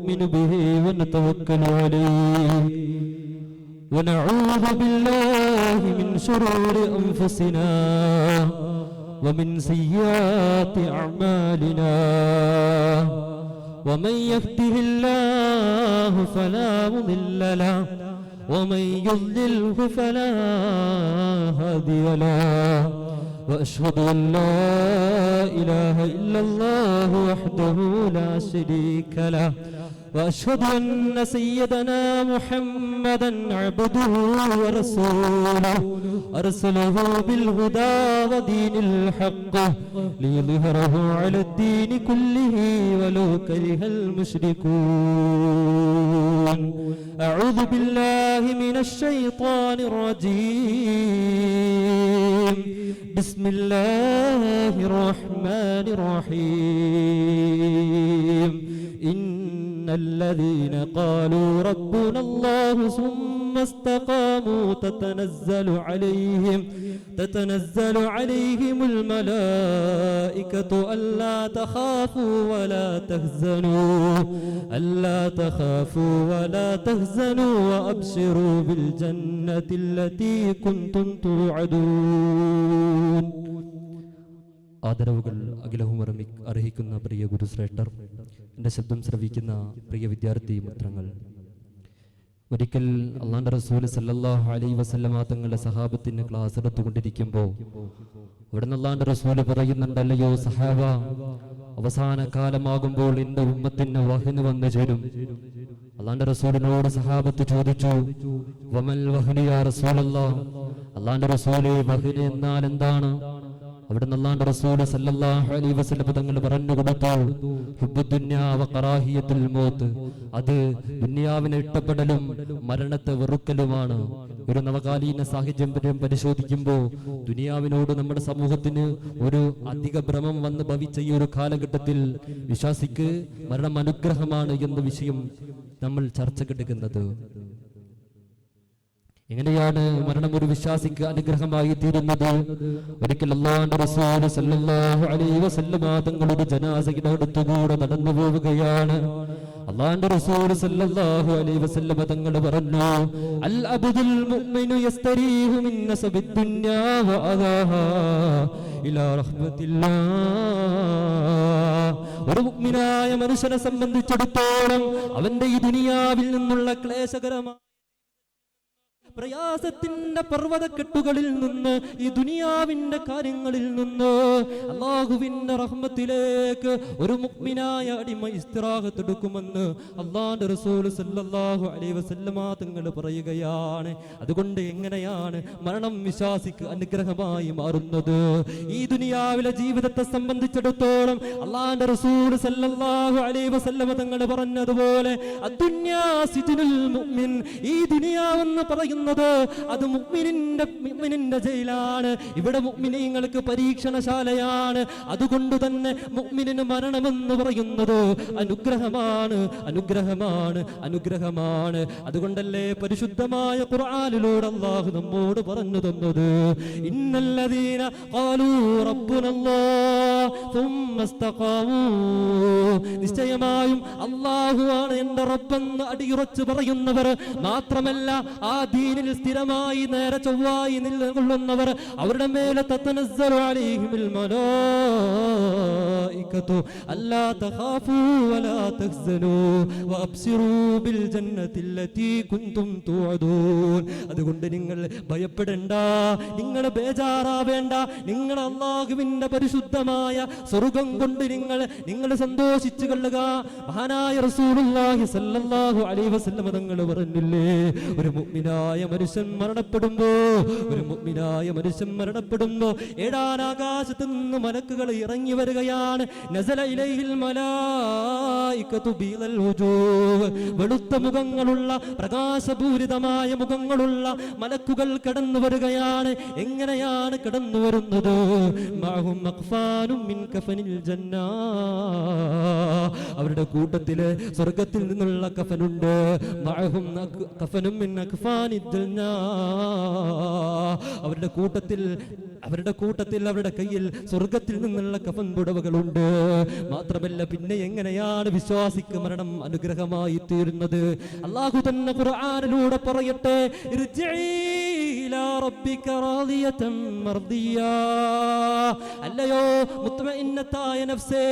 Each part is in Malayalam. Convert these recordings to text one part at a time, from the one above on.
ونؤمن به ونتوكل عليه ونعوذ بالله من شرور أنفسنا ومن سيئات أعمالنا ومن يهده الله فلا مضل له ومن يضلله فلا هادي له وأشهد أن لا إله إلا الله وحده لا شريك له وأشهد أن سيدنا محمدا عبده ورسوله أرسله بالهدى ودين الحق ليظهره على الدين كله ولو كره المشركون أعوذ بالله من الشيطان الرجيم بسم الله الرحمن الرحيم إن الذين قالوا ربنا الله ثم استقاموا تتنزل عليهم الملائكة ألا تخافوا ولا تحزنوا وأبشروا بالجنة التي كنتم توعدون. ആദരവുകൾ അഖിലവും അർഹിക്കുന്ന പ്രിയ ഗുരുശ്രേഷ്ഠർ, എൻ്റെ ശബ്ദം ശ്രവിക്കുന്ന പ്രിയ വിദ്യാർത്ഥി മിത്രങ്ങൾ, ഒരിക്കൽ അല്ലാഹുവിന്റെ റസൂൽ സല്ലല്ലാഹു അലൈഹി വസല്ലമ തങ്ങളുടെ സഹാബത്തിന് ക്ലാസ് എടുത്തുകൊണ്ടിരിക്കുമ്പോൾ അവിടെ അല്ലാഹുവിന്റെ റസൂൽ പറയുന്നുണ്ടല്ലയോ സഹാബ, അവസാന കാലമാകുമ്പോൾ എൻ്റെ ഉമ്മത്തിന് വഹ്ന് വന്നു ചേരും. അല്ലാഹുവിന്റെ റസൂലിനോട് സഹാബത്ത് ചോദിച്ചു, വമൽ വഹ്നു യാ റസൂലല്ലാഹ്, അല്ലാഹുവിന്റെ റസൂലേ വഹ്ന് എന്നാൽ എന്താണ്? അവിടുന്ന് അല്ലാഹുവിന്റെ റസൂൽ സല്ലല്ലാഹു അലൈഹി വസല്ലം തങ്ങൾ പറഞ്ഞു കൊടുത്തു, ഹുബ്ബുദ്ദുന്യാ വ ഖറാഹിയത്തുൽ മൗത്ത്, അത് ദുനിയാവിനെ ഇഷ്ടപ്പെടലും മരണത്തെ വെറുക്കലുമാണ്. ഒരു നവകാലീന സാഹചര്യം പരിശോധിക്കുമ്പോൾ ദുനിയാവിനോട് നമ്മുടെ സമൂഹത്തിന് ഒരു അധിക ഭ്രമം വന്ന് ഭവിച്ച ഈ ഒരു കാലഘട്ടത്തിൽ വിശ്വാസിക്ക് മരണം അനുഗ്രഹമാണ് എന്ന വിഷയം നമ്മൾ ചർച്ചക്കെടുക്കുന്നത്. എങ്ങനെയാണ് മരണം ഒരു വിശ്വാസിക്ക് അനുഗ്രഹമായി തീരുന്നത്? ഒരിക്കൽ അല്ലാഹുവിന്റെ റസൂൽ സല്ലല്ലാഹു അലൈഹി വസല്ലമ തങ്ങളുടെ ജനാസയുടെ അടുത്തുകൂടെ നടന്നു പോവുകയാണ്. അല്ലാഹുവിന്റെ റസൂൽ സല്ലല്ലാഹു അലൈഹി വസല്ലമ തങ്ങൾ പറഞ്ഞു, അൽ അബ്ദുൽ മുഅ്മിനു യസ്തരീഹു മിൻ നസബിദ് ദുനിയാ വ അദാഹാ ഇലാ റഹ്മത്തില്ലാഹ്. ഒരു മുഅ്മിനായ മനുഷ്യനെ സംബന്ധിച്ചിടത്തോളം അവന്റെ ഈ ദുനിയാവിൽ നിന്നുള്ള ക്ലേശകരമായ പ്രയാസത്തിന്റെ പർവ്വതക്കെട്ടുകളിൽ നിന്ന്, ഈ ദുനിയാവിന്റെ കാര്യങ്ങളിൽ നിന്ന് അല്ലാഹുവിന്റെ റഹ്മത്തിലേക്ക് ഒരു മുഅ്മിനായ അടിമ ഇസ്തിറാഹത്ത് എടുക്കുമെന്ന് അല്ലാഹുവിന്റെ റസൂൽ സല്ലല്ലാഹു അലൈഹി വസല്ലമ തങ്ങൾ പറയുകയാണ്. അതുകൊണ്ട് എങ്ങനെയാണ് മരണം വിശ്വാസിക്ക് അനുഗ്രഹമായി മാറുന്നത്? ഈ ദുനിയാവിലെ ജീവിതത്തെ സംബന്ധിച്ചിടത്തോളം അല്ലാഹുവിന്റെ റസൂൽ സല്ലല്ലാഹു അലൈഹി വസല്ലമ തങ്ങൾ പറഞ്ഞതുപോലെ അദ്ദുന്യാ സിജ്നുൽ മുഅ്മിൻ, ഈ ദുനിയാവെന്ന് പറയുന്ന അത് മുഅ്മിനിന്റെ ജയിലാണ്. ഇവിടെ മുഅ്മിനീങ്ങൾക്ക് പരീക്ഷണശാലയാണ്. അതുകൊണ്ട് തന്നെ മുഅ്മിനിന് മരണമെന്ന് പറയുന്നത് അനുഗ്രഹമാണ്. അതുകൊണ്ടല്ലേ പരിശുദ്ധമായ ഖുർആനിലൂടെ അല്ലാഹു നമ്മോട് പറഞ്ഞു തന്നത്, ഇന്നല്ലദീന ഖാലൂ റബ്ബുനല്ലാഹ് സുമ്മ ഇസ്തഖാമൂ, നിശ്ചയമായും അല്ലാഹുവാണ് എൻ്റെ റബ്ബെന്ന് അടിയുറച്ച് പറയുന്നവർ, മാത്രമല്ല ആ ദീനിൽ സ്ഥിരമായി നേരെ ചൊവ്വായി നിലകൊള്ളുന്നവർ, അവരുടെ മേലെ തതനസ്സലു അലൈഹിൽ മലായികതു അല്ലാ തഖാഫൂ വലാ തഹ്സനൂ വഅബ്സിറൂ ബിൽ ജന്നത്തില്ലതീ കുൻതും തുഅദൂൻ. അതുകൊണ്ട് നിങ്ങൾ ഭയപ്പെടേണ്ട, നിങ്ങൾ ബേജാറാവേണ്ട, നിങ്ങൾ അല്ലാഹുവിന്റെ പരിശുദ്ധമായ സ്വർഗ്ഗം കൊണ്ട് നിങ്ങൾ സന്തോഷിച്ചു കൊള്ളുക. മഹാനായ റസൂലുള്ളാഹി സ്വല്ലല്ലാഹു അലൈഹി വസല്ലം തങ്ങൾ പറഞ്ഞില്ലേ, ഒരു മുഅ്മിനായ മനുഷ്യൻ മരണപ്പെടുമ്പോ ഏഴാനാകാശത്ത് നിന്ന് മലക്കുകൾ ഇറങ്ങി വരികയാണ്. നസല ഇലൈഹിൽ മലായികതു ബിൽ വുജൂഹ്, വെളുത്ത മുഖങ്ങളുള്ള പ്രകാശപൂരിതമായ മുഖങ്ങളുള്ള മലക്കുകൾ കടന്നു വരികയാണ്. എങ്ങനെയാണ് കടന്നു വരുന്നത്? മഅഹും അഖ്ഫാനും മിൻ കഫനിൽ ജന്ന, അവരുടെ കൂട്ടത്തില് സ്വർഗ്ഗത്തിൽ നിന്നുള്ള കഫനുണ്ട്. മഅഹും കഫനും മിൻ അഖ്ഫാനിൽ ജന്ന, അവരുടെ കൂട്ടത്തിൽ അവരുടെ കൂട്ടത്തിൽ അവരുടെ കയ്യിൽ സ്വർഗത്തിൽ നിന്നുള്ള കഫൻ പുടവകളുണ്ട്. മാത്രമല്ല പിന്നെ എങ്ങനെയാണ് വിശ്വാസിക്ക് മരണം അനുഗ്രഹമായി തീരുന്നത്? അല്ലാഹു തന്നെ ഖുർആനിലൂടെ പറയട്ടെ, അല്ലയോ മുത്മഇന്നത്തായ നഫ്സേ,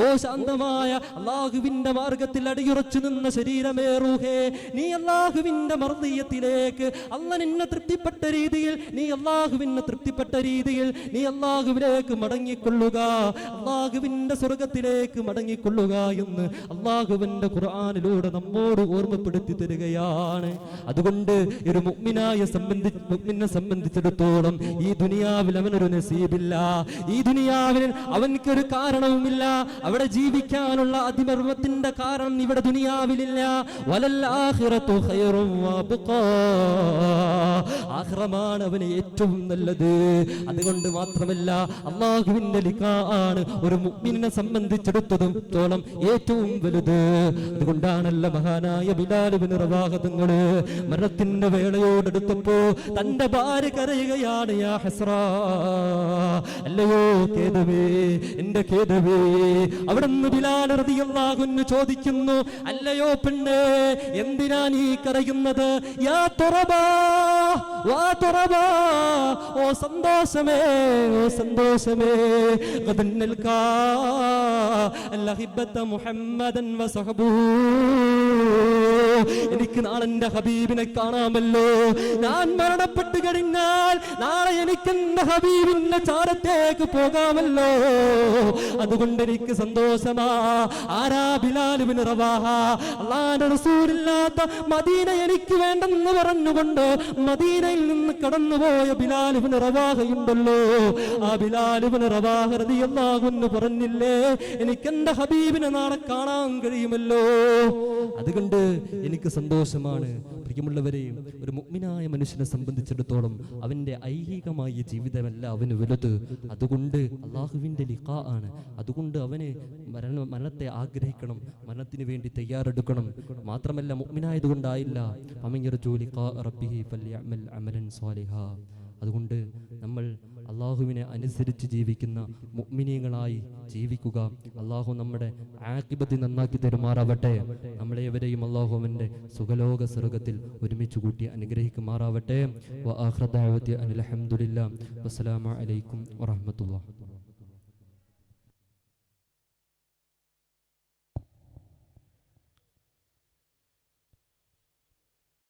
ഓ ശാന്തമായ അല്ലാഹുവിന്റെ മാർഗത്തിൽ അടിയുറച്ചു നിന്ന ശരീരമേ റൂഹേ, നീ അല്ലാഹുവിന്റെ മർദിയത്തിലേക്ക്, അല്ലാഹ് നിന്നെ തൃപ്തിപ്പെട്ട രീതിയിൽ, നീ അല്ലാഹുവിനെ തൃപ്തിപ്പെട്ട രീതിയിൽ നീ അല്ലാഹുവിലേക്ക് മടങ്ങിക്കൊള്ളുക, അല്ലാഹുവിന്റെ സ്വർഗത്തിലേക്ക് മടങ്ങിക്കൊള്ളുക എന്ന് അല്ലാഹുവിന്റെ ഖുർആനിലൂടെ നമ്മോട് ഓർമ്മപ്പെടുത്തി തരികയാണ്. അതുകൊണ്ട് ഒരു മുഅ്മിനെ സംബന്ധിച്ചിടത്തോളം ഈ ദുനിയാവിൽ അവനൊരു നസീബില്ല, ഈ ദുനിയാവിൽ അവൻക്കൊരു കാരണവുമില്ല. അവിടെ ജീവിക്കാനുള്ള അതിമർമ്മത്തിന്റെ കാരണം ഇവിടെ ദുനിയാവിലില്ല. വലൽ ആഖിറതു ഖൈറുൻ വഅബ്ഖാ, ആഖിറമാണ് അവന് ഏറ്റവും നല്ലത്. അതുകൊണ്ട് മാത്രമല്ല അല്ലാഹുവിന്റെ ലിഖാ ആണ് ഒരു മുഅ്മിനെ സംബന്ധിച്ചിടത്തോളം ഏറ്റവും വലുത്. അതുകൊണ്ടാണല്ലോ മഹാനായ ബിലാൽ ഇബ്നു റവാഹ തങ്ങൾ മരണത്തിന്റെ വേളയോടെടുത്തപ്പോ തന്റെ ഭാര്യ കരയുകയാണ്, യാ ഹസ്റാ, അല്ലയോ ഖേദമേ, എന്റെ ഖേദമേ. അവിടുന്ന് ബിലാൽ റളിയല്ലാഹു അൻഹു ചോദിക്കുന്നു, അല്ലയോ പെണ്ണ്, എന്തിനാ നീ കരയുന്നത്? യാ തുറബാ, വാ തുറബാ, ഓ സന്തോഷമേ, ഓ സന്തോഷമേ, ഖദന്നൽകാ അൽഹിബ്ബത മുഹമ്മദൻ വസഹബുഹു, എനിക്ക് നാളെ എന്റെ ഹബീബിനെ കാണാമല്ലോ. ഞാൻ മരണപ്പെട്ടു കഴിഞ്ഞാൽ നാളെ എനിക്ക് എന്റെ ഹബീബിന്റെ ചാരത്തേക്ക് പോകാമല്ലോ. അതുകൊണ്ട് എനിക്ക് സന്തോഷമാ. ആരാ? ബിലാൽ ഇബ്നു റവാഹ. അല്ലാഹുവിന്റെ റസൂലില്ലാത്ത മദീന എനിക്ക് വേണ്ടെന്ന് പറഞ്ഞുകൊണ്ട് മദീനയിൽ നിന്ന് കടന്നുപോയ ബിലാൽ ഇബ്നു റവാഹയുണ്ടല്ലോ. ആ ബിലാൽ ഇബ്നു റവാഹ റളിയല്ലാഹു അൻഹു പറഞ്ഞില്ലേ, എനിക്ക് എന്റെ ഹബീബിനെ നാളെ കാണാൻ കഴിയുമല്ലോ. അതുകൊണ്ട് എനിക്ക് സന്തോഷമാണ്. പ്രിയമുള്ളവരെ, ഒരു മുഅ്മിനായ മനുഷ്യനെ സംബന്ധിച്ചിടത്തോളം അവന്റെ ഐഹികമായ ജീവിതമല്ല അവന് വലുത്. അതുകൊണ്ട് അല്ലാഹുവിന്റെ ലിഖാ ആണ്. അതുകൊണ്ട് അവന് മരണത്തെ ആഗ്രഹിക്കണം, മരണത്തിന് വേണ്ടി തയ്യാറെടുക്കണം. മാത്രമല്ല മുഅ്മിനായതുകൊണ്ടായില്ല, ഫമയർജു ലിഖാ റബ്ബിഹി ഫൽയഅമൽ അമലൻ സ്വാലിഹാ. അതുകൊണ്ട് നമ്മൾ അള്ളാഹുവിനെ അനുസരിച്ച് ജീവിക്കുന്ന മുഅ്മിനീങ്ങളായി ജീവിക്കുക. അള്ളാഹു നമ്മുടെ ആഖിബത്ത് നന്നാക്കി തരുമാറാവട്ടെ. നമ്മളെവരെയും അള്ളാഹു അവൻ്റെ സുഖലോക സ്വർഗത്തിൽ ഒരുമിച്ച് കൂട്ടി അനുഗ്രഹിക്കുമാറാവട്ടെ. വ ആഖിറു ദഅവതി അനിൽ ഹംദുലില്ലാഹി വസ്സലാമു അലൈക്കും വറഹ്മത്തുള്ളാഹി.